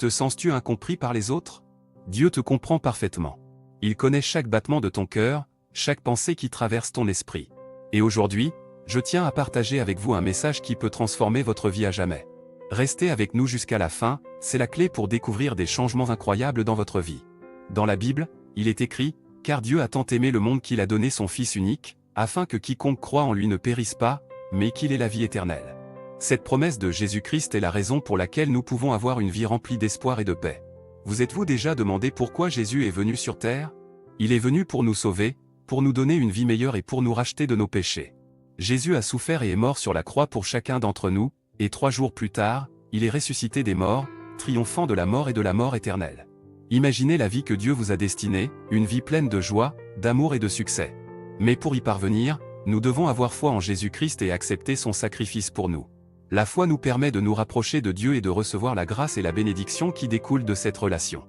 Te sens-tu incompris par les autres? Dieu te comprend parfaitement. Il connaît chaque battement de ton cœur, chaque pensée qui traverse ton esprit. Et aujourd'hui, je tiens à partager avec vous un message qui peut transformer votre vie à jamais. Restez avec nous jusqu'à la fin, c'est la clé pour découvrir des changements incroyables dans votre vie. Dans la Bible, il est écrit « Car Dieu a tant aimé le monde qu'il a donné son Fils unique, afin que quiconque croit en lui ne périsse pas, mais qu'il ait la vie éternelle. » Cette promesse de Jésus-Christ est la raison pour laquelle nous pouvons avoir une vie remplie d'espoir et de paix. Vous êtes-vous déjà demandé pourquoi Jésus est venu sur terre? Il est venu pour nous sauver, pour nous donner une vie meilleure et pour nous racheter de nos péchés. Jésus a souffert et est mort sur la croix pour chacun d'entre nous, et 3 jours plus tard, il est ressuscité des morts, triomphant de la mort et de la mort éternelle. Imaginez la vie que Dieu vous a destinée, une vie pleine de joie, d'amour et de succès. Mais pour y parvenir, nous devons avoir foi en Jésus-Christ et accepter son sacrifice pour nous. La foi nous permet de nous rapprocher de Dieu et de recevoir la grâce et la bénédiction qui découlent de cette relation.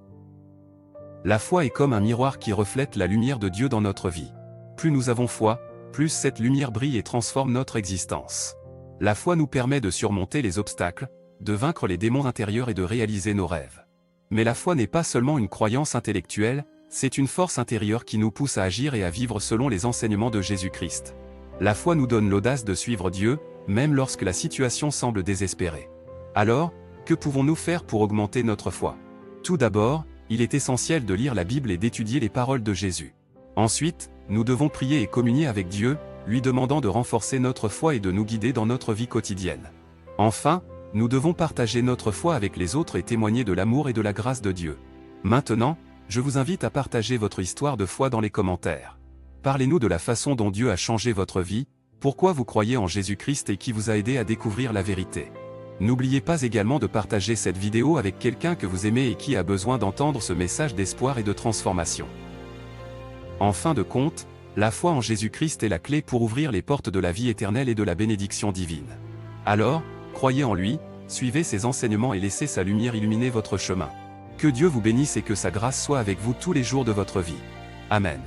La foi est comme un miroir qui reflète la lumière de Dieu dans notre vie. Plus nous avons foi, plus cette lumière brille et transforme notre existence. La foi nous permet de surmonter les obstacles, de vaincre les démons intérieurs et de réaliser nos rêves. Mais la foi n'est pas seulement une croyance intellectuelle, c'est une force intérieure qui nous pousse à agir et à vivre selon les enseignements de Jésus-Christ. La foi nous donne l'audace de suivre Dieu, même lorsque la situation semble désespérée. Alors, que pouvons-nous faire pour augmenter notre foi? Tout d'abord, il est essentiel de lire la Bible et d'étudier les paroles de Jésus. Ensuite, nous devons prier et communier avec Dieu, lui demandant de renforcer notre foi et de nous guider dans notre vie quotidienne. Enfin, nous devons partager notre foi avec les autres et témoigner de l'amour et de la grâce de Dieu. Maintenant, je vous invite à partager votre histoire de foi dans les commentaires. Parlez-nous de la façon dont Dieu a changé votre vie, pourquoi vous croyez en Jésus-Christ et qui vous a aidé à découvrir la vérité. N'oubliez pas également de partager cette vidéo avec quelqu'un que vous aimez et qui a besoin d'entendre ce message d'espoir et de transformation. En fin de compte, la foi en Jésus-Christ est la clé pour ouvrir les portes de la vie éternelle et de la bénédiction divine. Alors, croyez en lui, suivez ses enseignements et laissez sa lumière illuminer votre chemin. Que Dieu vous bénisse et que sa grâce soit avec vous tous les jours de votre vie. Amen.